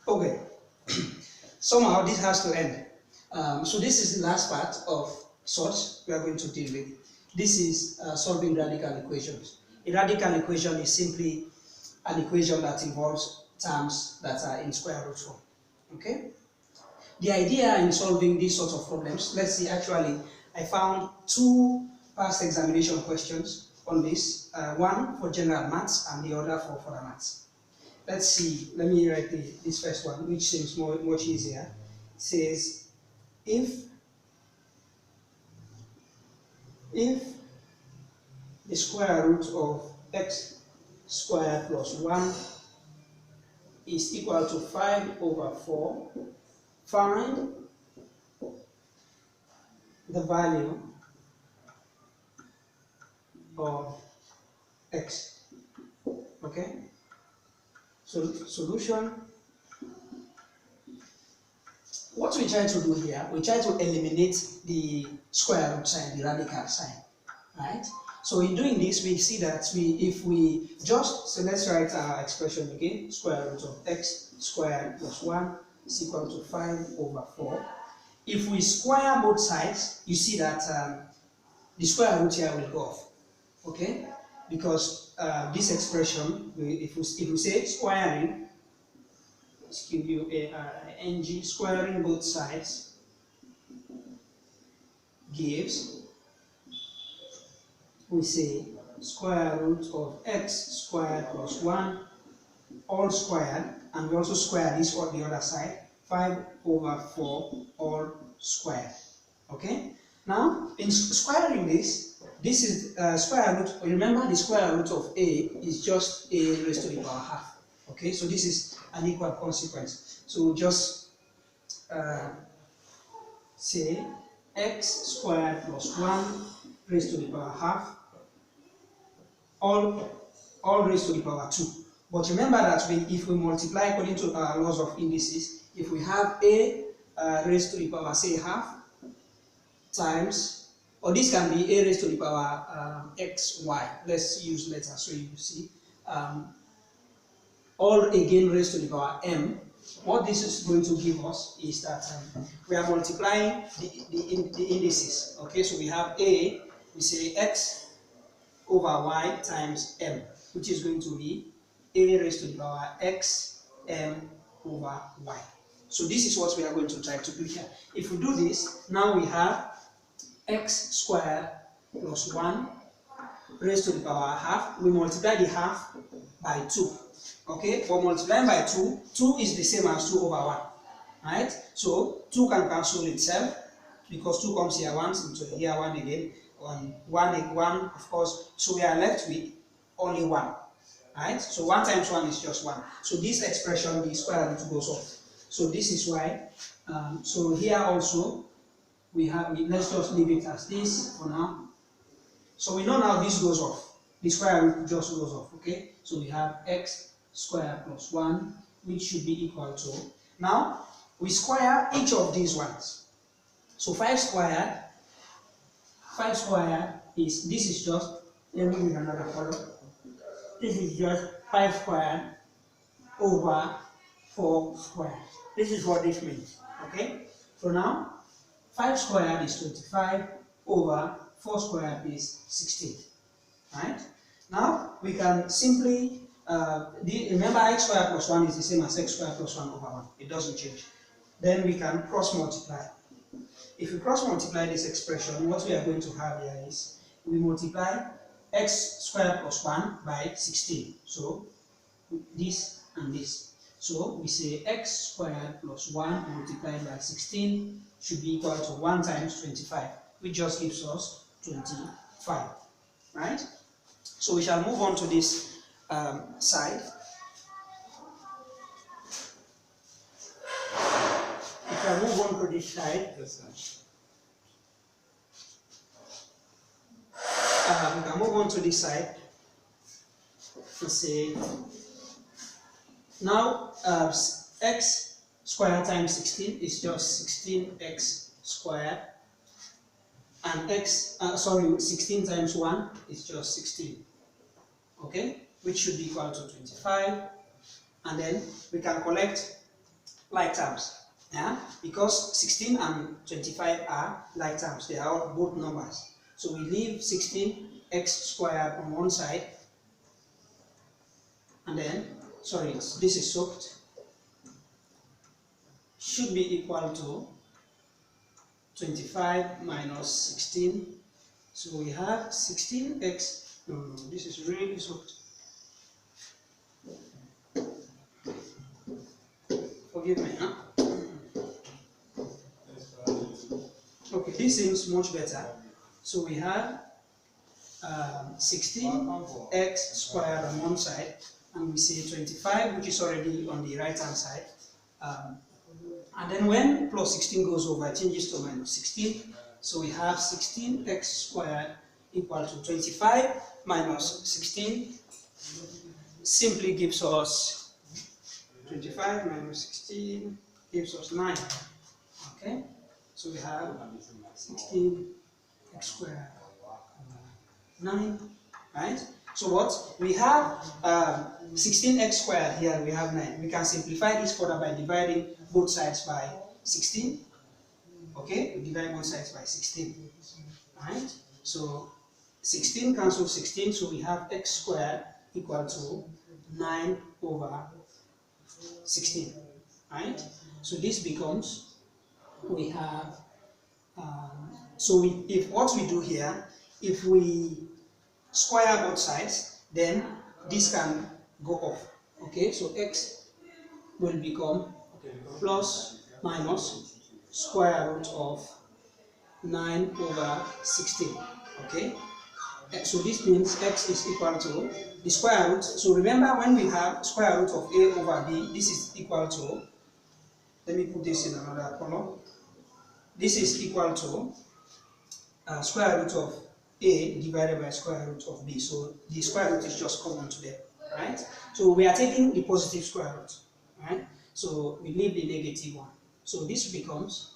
Okay, somehow this has to end. So this is the last part of Surds we are going to deal with. This is solving radical equations. A radical equation is simply an equation that involves terms that are in square root form. Okay? The idea in solving these sorts of problems, let's see, actually, I found two past examination questions on this, one for general maths and the other for further maths. Let's see, let me write this first one, which seems much easier. It says, if the square root of x squared plus 1 is equal to 5 over 4, find the value of x. Okay? So solution. What we try to do here, we try to eliminate the square root sign, the radical sign, right? So in doing this, we see that if we just, so let's write our expression again, square root of x squared plus 1 is equal to 5 over 4. If we square both sides, you see that the square root here will go off, okay? Because this expression, if we say squaring, let's give you a squaring both sides gives, we say square root of x squared plus 1 all squared, and we also square this on the other side, 5 over 4 all squared. Okay? Now, in squaring this is square root. Remember, the square root of a is just a raised to the power half. Okay? So this is an equal consequence. So just say x squared plus 1 raised to the power half all raised to the power 2. But remember that if we multiply according to our laws of indices, if we have a raised to the power, say, half times, or this can be a raised to the power x, y. Let's use letters so you see. All again raised to the power m. What this is going to give us is that we are multiplying the indices. Okay, so we have a, we say x over y times m, which is going to be a raised to the power x m over y. So this is what we are going to try to do here. If we do this, now we have x squared plus 1 raised to the power half. We multiply the half by 2. Okay, for multiplying by 2, 2 is the same as 2 over 1. Right? So 2 can cancel itself because 2 comes here once, into here 1 again, on 1, of course. So we are left with only 1. Right? So 1 times 1 is just 1. So this expression, the square root goes off. So this is why. So here also we have. Let's just leave it as this for now. So we know now this goes off. The square root just goes off. Okay. So we have x squared plus 1, which should be equal to. Now we square each of these ones. So 5 squared is, this is just, let me use another color. This is just 5 squared over 4 squared. This is what this means. Okay? So now 5 squared is 25 over 4 squared is 16. Right? Now we can simply remember x squared plus 1 is the same as x squared plus 1 over 1. It doesn't change. Then we can cross multiply. If we cross multiply this expression, what we are going to have here is we multiply x squared plus 1 by 16. So this and this. So we say x squared plus 1 multiplied by 16 should be equal to 1 times 25, which just gives us 25. Right? So we shall move on to this side. If I move on to this side, we can move on to this side to say now x squared times 16 is just 16x squared, and 16 times 1 is just 16. Okay, which should be equal to 25, and then we can collect like terms. Yeah, because 16 and 25 are like terms, they are all both numbers. So we leave 16x squared on one side, and then, sorry, this is soaked, should be equal to 25 minus 16. So we have 16x, no, this is really soaked. Forgive me, huh? Okay, this seems much better. So we have 16x squared on one side, and we say 25, which is already on the right hand side. And then when plus 16 goes over, it changes to minus 16. So we have 16x squared equal to 25 minus 16 simply gives us 25 minus 16 gives us 9. Okay, so we have 16x squared 9, right? So what? We have 16x squared here, we have 9. We can simplify this further by dividing both sides by 16. Okay, we divide both sides by 16, right? So 16 cancels 16, so we have x squared equal to 9 over 16, right? So this becomes, we have, if what we do here, if we square both sides, then this can go off. Okay, so x will become plus minus square root of 9 over 16. Okay, so this means x is equal to the square root. So remember, when we have square root of a over b, this is equal to, let me put this in another column. This is equal to square root of a divided by square root of b. So the square root is just common to them, right? So we are taking the positive square root, right? So we leave the negative one. So this becomes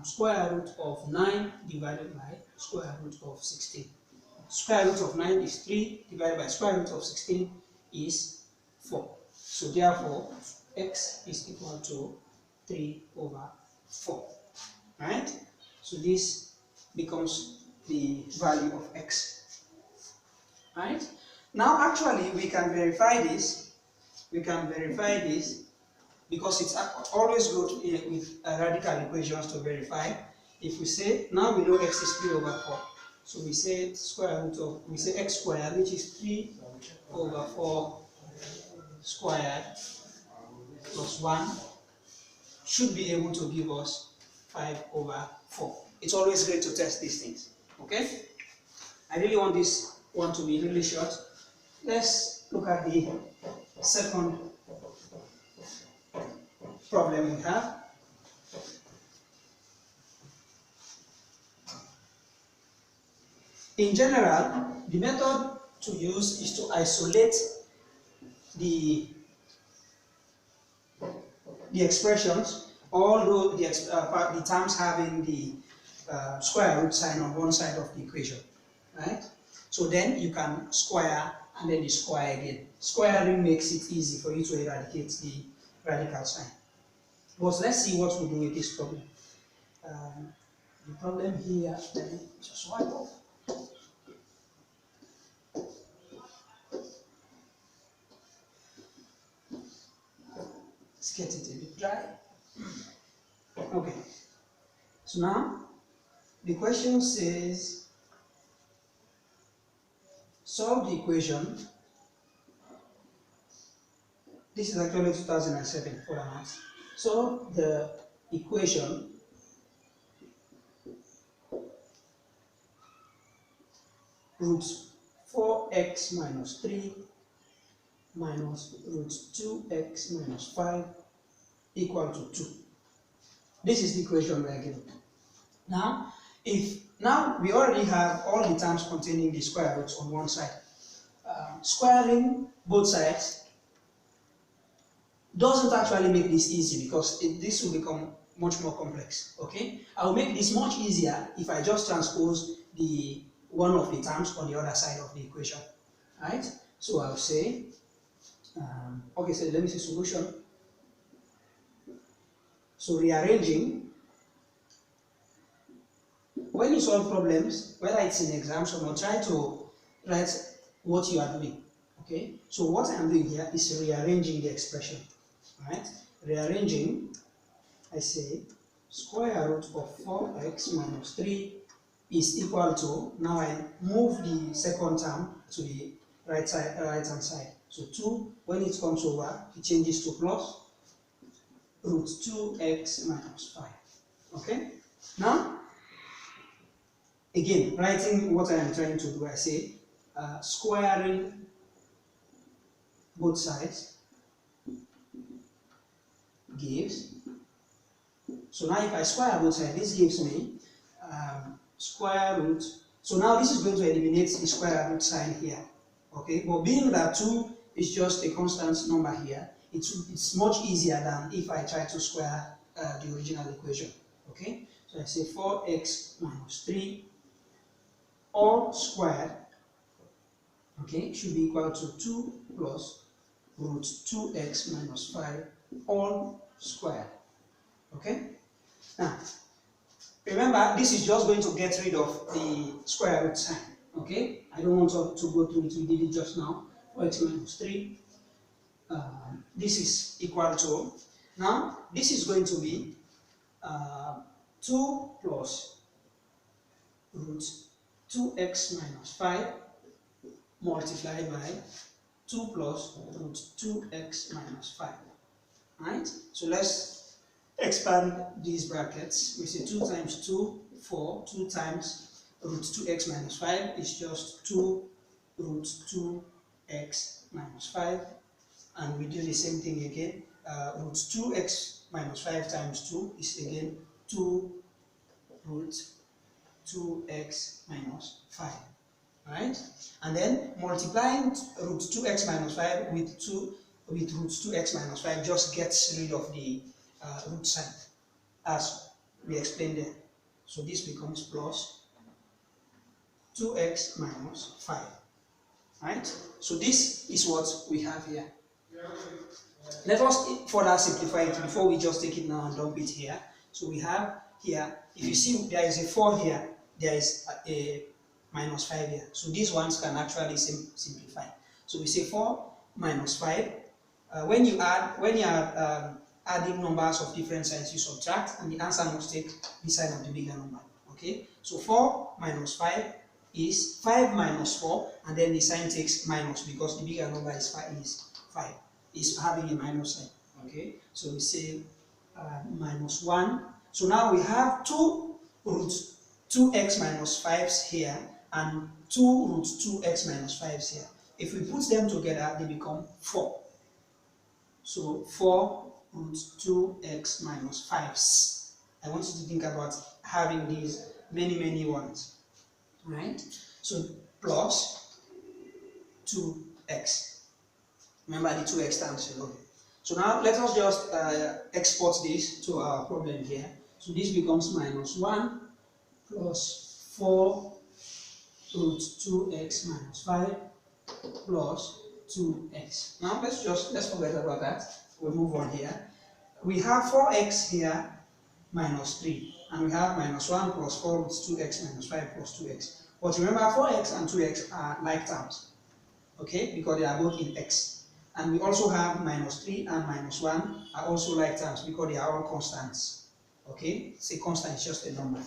square root of 9 divided by square root of 16. Square root of 9 is 3 divided by square root of 16 is 4. So therefore, x is equal to 3 over 4, right? So this becomes the value of x, right? Now actually we can verify this. We can verify this because it's always good with radical equations to verify. If we say, now we know x is 3 over 4. So we say square root of, we say x squared, which is 3 over 4 squared plus 1, should be able to give us 5 over 4. It's always great to test these things. Okay? I really want this one to be really short. Let's look at the second problem we have. In general, the method to use is to isolate the expressions, although the terms having the square root sign on one side of the equation, right? So then you can square and then you square again. Squaring makes it easy for you to eradicate the radical sign. But let's see what we do with this problem. The problem here, let me just wipe off. Let's get it a bit dry. Okay. So now, the question says, solve the equation. This is actually 2007 for the maths. Solve the equation root 4x minus 3 minus root 2x minus 5 equal to 2. This is the equation we are given. Now, now we already have all the terms containing the square roots on one side. Squaring both sides doesn't actually make this easy because this will become much more complex. Okay, I'll make this much easier if I just transpose the one of the terms on the other side of the equation, right? So I'll say, okay, so let me see solution. So rearranging, when you solve problems, whether it's in exams or not, try to write what you are doing. Okay, so what I am doing here is rearranging the expression. Right? Rearranging, I say square root of 4x minus 3 is equal to, now I move the second term to the right hand side. So 2, when it comes over, it changes to plus root 2x minus 5. Okay? Now, again, writing what I am trying to do, I say squaring both sides gives, so now if I square both sides, this gives me square root. So now this is going to eliminate the square root sign here. Okay, but being that 2 is just a constant number here, it's much easier than if I try to square the original equation. Okay, so I say 4x minus 3 all squared, okay, should be equal to 2 plus root 2x minus 5 all squared. Okay, now remember, this is just going to get rid of the square root sign. Okay, I don't want to go through it, we did it just now. 4x minus 3. This is equal to, now this is going to be 2 plus root 2x minus 5 multiplied by 2 plus root 2x minus 5. Right? So let's expand these brackets. We say 2 times 2, 4, 2 times root 2x minus 5 is just 2 root 2x minus 5. And we do the same thing again. Root 2x minus 5 times 2 is again 2 root 2x minus 5. Right? And then multiplying root 2x minus 5 with root 2x minus 5 just gets rid of the root sign, as we explained there. So this becomes plus 2x minus 5. Right? So this is what we have here. Let us further simplify it before we just take it now and dump it here. So we have here, if you see there is a 4 here, there is a minus 5 here. So these ones can actually simplify. So we say 4 minus 5. When you are adding numbers of different signs, you subtract, and the answer must take the sign of the bigger number. Okay, so 4 minus 5 is 5 minus 4, and then the sign takes minus because the bigger number is 5 is having a minus sign. Okay, so we say minus 1. So now we have 2 root 2x minus 5s here and 2 root 2x minus 5s here. If we put them together, they become 4. So 4 root 2x minus 5s. I want you to think about having these many ones. Right? So plus 2x. Remember the 2x times alone. So now let us just export this to our problem here. So this becomes minus 1 plus 4 root 2x minus 5 plus 2x. Now let's forget about that. We'll move on here. We have 4x here minus 3, and we have minus 1 plus 4 root 2x minus 5 plus 2x. But remember, 4x and 2x are like terms, okay, because they are both in x. And we also have minus 3 and minus 1 are also like terms because they are all constants. Okay, say constant is just a number.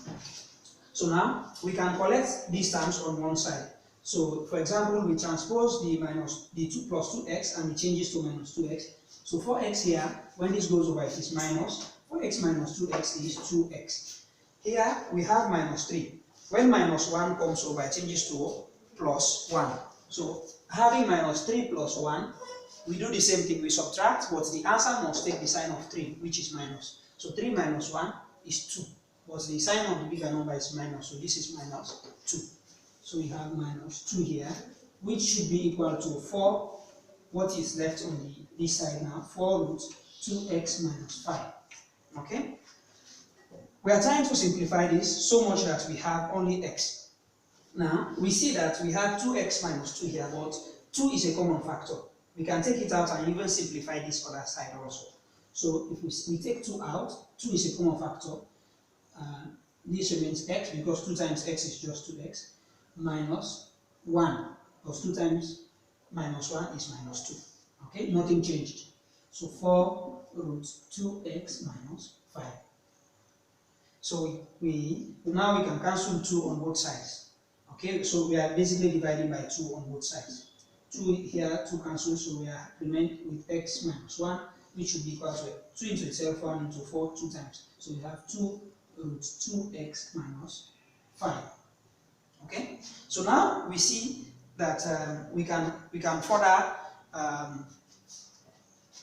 So now we can collect these terms on one side. So for example, we transpose the 2 plus 2x and it changes to minus 2x. So 4x here, when this goes over, it is minus. 4x minus 2x is 2x. Here we have minus 3. When minus 1 comes over, it changes to plus 1. So having minus 3 plus 1, we do the same thing, we subtract, but the answer must take the sign of 3, which is minus. So 3 minus 1 is 2, but the sign of the bigger number is minus, so this is minus 2. So we have minus 2 here, which should be equal to 4. What is left on this side now? 4 root 2x minus 5. Okay? We are trying to simplify this so much that we have only x. Now, we see that we have 2x minus 2 here, but 2 is a common factor. We can take it out and even simplify this other side also. So if we take 2 out, 2 is a common factor. This remains x because 2 times x is just 2x minus 1 because 2 times minus 1 is minus 2. Okay, nothing changed. So 4 root 2x minus 5. So now we can cancel 2 on both sides. Okay, so we are basically dividing by 2 on both sides. 2 here, 2 cancel, so we are remain with x minus 1, which should be equal to 2 into itself, 1 into 4, 2 times. So we have 2 root 2x minus 5. Okay, so now we see that we can further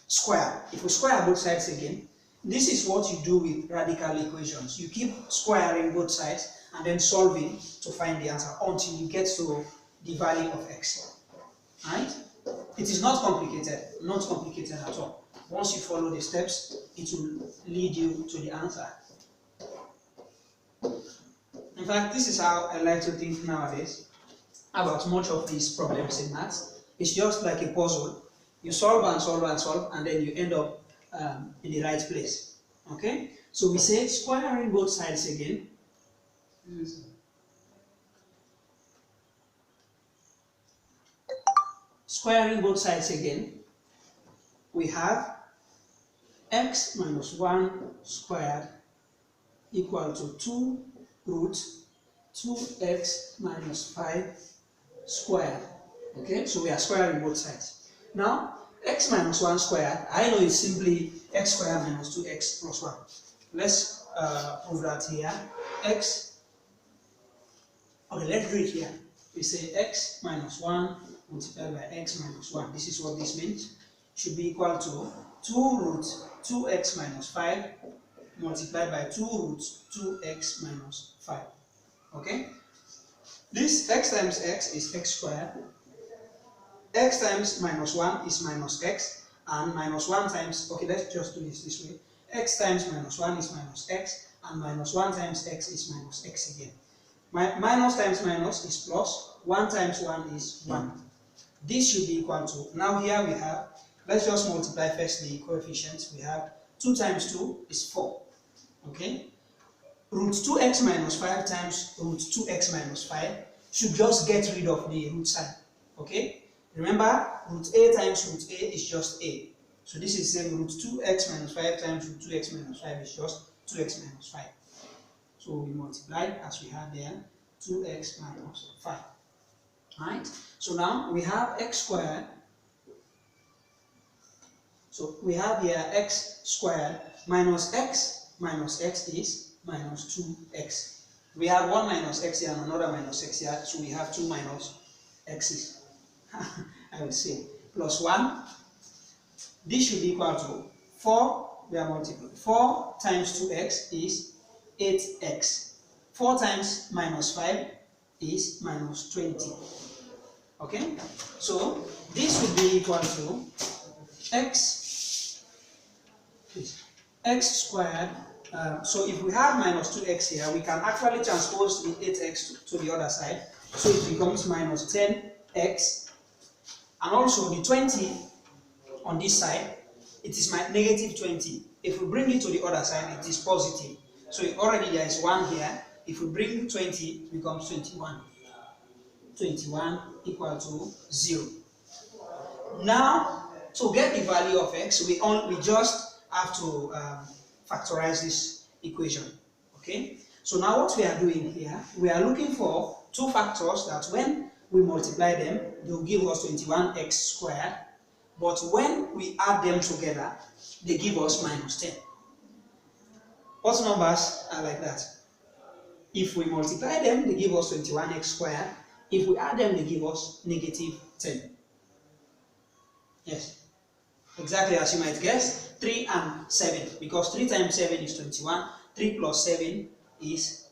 square. If we square both sides again, this is what you do with radical equations. You keep squaring both sides and then solving to find the answer until you get to the value of x. Right? It is not complicated at all. Once you follow the steps, it will lead you to the answer. In fact, this is how I like to think nowadays about much of these problems in maths. It's just like a puzzle. You solve and solve and solve, and then you end up in the right place. Okay? So we say squaring both sides again. Squaring both sides again, we have x minus 1 squared equal to 2 root 2x minus 5 squared. Okay, so we are squaring both sides. Now, x minus 1 squared, I know it's simply x squared minus 2x plus 1. Let's prove that here. Let's do it here. We say x minus 1 multiplied by x minus 1. This is what this means. Should be equal to 2 root 2x minus 5 multiplied by 2 root 2x minus 5. Okay? This x times x is x squared. X times minus 1 is minus x. And minus 1 times, okay, let's just do this way. X times minus 1 is minus x. And minus 1 times x is minus x again. Minus times minus is plus. 1 times 1 is 1. This should be equal to, now here we have, let's just multiply first the coefficients. We have 2 times 2 is 4. Okay? Root 2x minus 5 times root 2x minus 5 should just get rid of the root sign. Okay? Remember, root a times root a is just a. So this is the same root 2x minus 5 times root 2x minus 5 is just 2x minus 5. So we multiply as we had there, 2x minus 5. Right? So now we have x squared. So we have here x squared minus x is minus 2x. We have 1 minus x here and another minus x here, so we have 2 minus x's. I will say plus 1. This should be equal to 4. We are multiplying. 4 times 2x is 8x. 4 times minus 5 is minus 20. Okay? So this would be equal to x squared. So if we have minus 2x here, we can actually transpose the 8x to the other side. So it becomes minus 10x. And also the 20 on this side, it is my negative 20. If we bring it to the other side, it is positive. So already there is 1 here. If we bring 20, it becomes 21. 21 equal to 0. Now, to get the value of x, we just have to factorize this equation. Okay? So now what we are doing here, we are looking for two factors that when we multiply them, they will give us 21x squared. But when we add them together, they give us minus 10. What numbers are like that? If we multiply them, they give us 21x squared. If we add them, they give us negative 10. Yes. Exactly as you might guess, 3 and 7. Because 3 times 7 is 21. 3 plus 7 is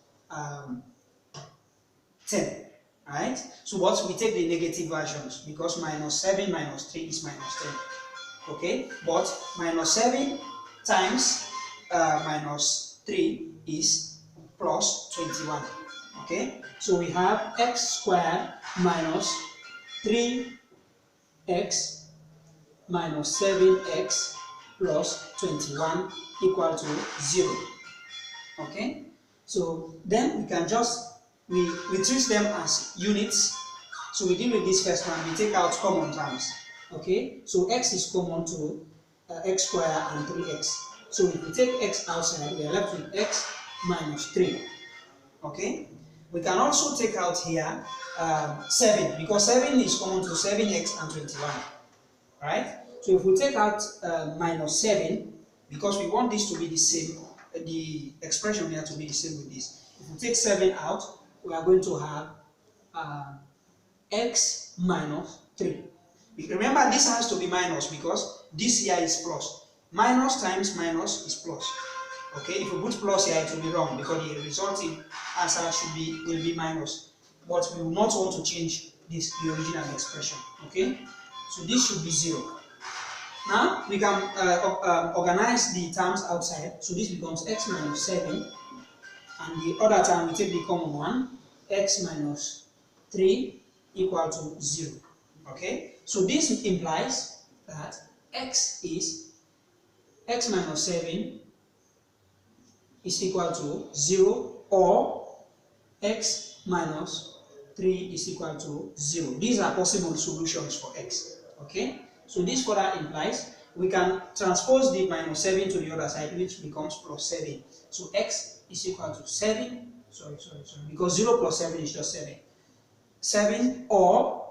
10. Right? So what we take the negative versions because minus 7 minus 3 is minus 10. Okay? But minus 7 times minus 3 is plus 21. Okay? So we have x squared minus 3x minus 7x plus 21 equal to 0. Okay? So then we can just, we treat them as units. So we deal with this first one, we take out common terms. Okay? So x is common to x squared and 3x. So if we take x outside, we are left with x minus 3. Okay? We can also take out here 7, because 7 is common to 7x and 21. Right? So if we take out minus 7, because we want this to be the same, the expression here to be the same with this. If we take 7 out, we are going to have x minus 3. Remember, this has to be minus because this here is plus. Minus times minus is plus. Okay, if we put plus here, it will be wrong because the resulting answer will be minus. But we will not want to change this, the original expression. Okay, so this should be 0. Now we can organize the terms outside. So this becomes x minus 7, and the other term we take the common one, x minus 3 equal to 0. Okay, so this implies that x minus 7 is equal to 0, or x minus 3 is equal to 0. These are possible solutions for x. Okay, so this further implies we can transpose the minus 7 to the other side, which becomes plus 7. So x is equal to 7, because 0 plus 7 is just 7. 7, or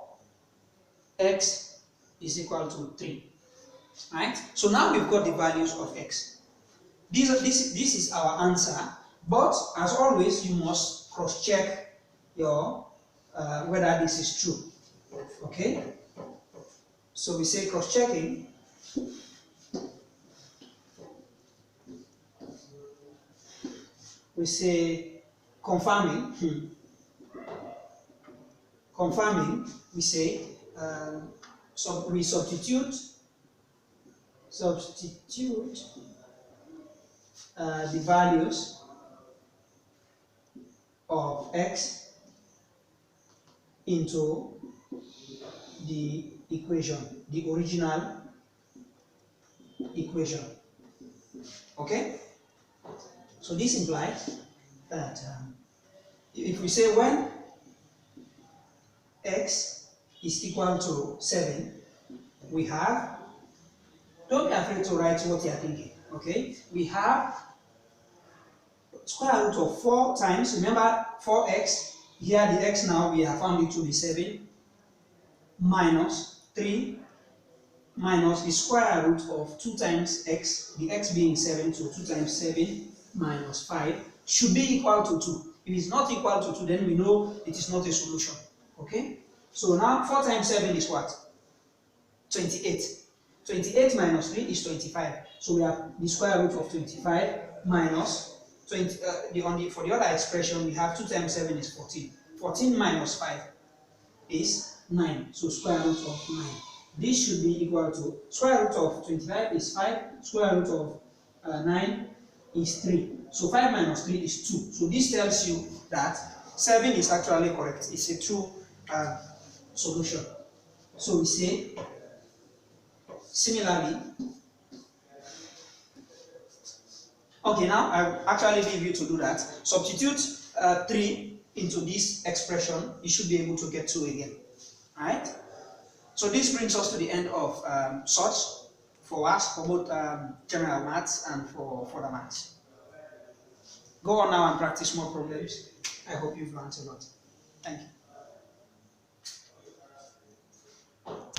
x is equal to 3. Right? So now we've got the values of x. This is our answer, but as always, you must cross-check your whether this is true. Okay? So we say cross-checking. We say confirming. Confirming, we say we substitute the values of x into the equation, the original equation. Okay? So this implies that if we say when x is equal to 7, we have, don't be afraid to write what you are thinking. Okay? We have square root of 4 times, remember 4x, here the x now we have found it to be 7, minus 3, minus the square root of 2 times x, the x being 7, so 2 times 7 minus 5 should be equal to 2. If it's not equal to 2, then we know it is not a solution. Okay? So now 4 times 7 is what? 28. 28 minus 3 is 25. So we have the square root of 25 minus 20. For the other expression, we have 2 times 7 is 14. 14 minus 5 is 9. So square root of 9. This should be equal to square root of 25 is 5. Square root of 9 is 3. So 5 minus 3 is 2. So this tells you that 7 is actually correct. It's a true solution. So we say, similarly, okay, now I actually leave you to do that. Substitute 3 into this expression, you should be able to get 2 again. Alright? So this brings us to the end of Surds for W.A.S.S.E., for both general maths and for the maths. Go on now and practice more problems. I hope you've learned a lot. Thank you.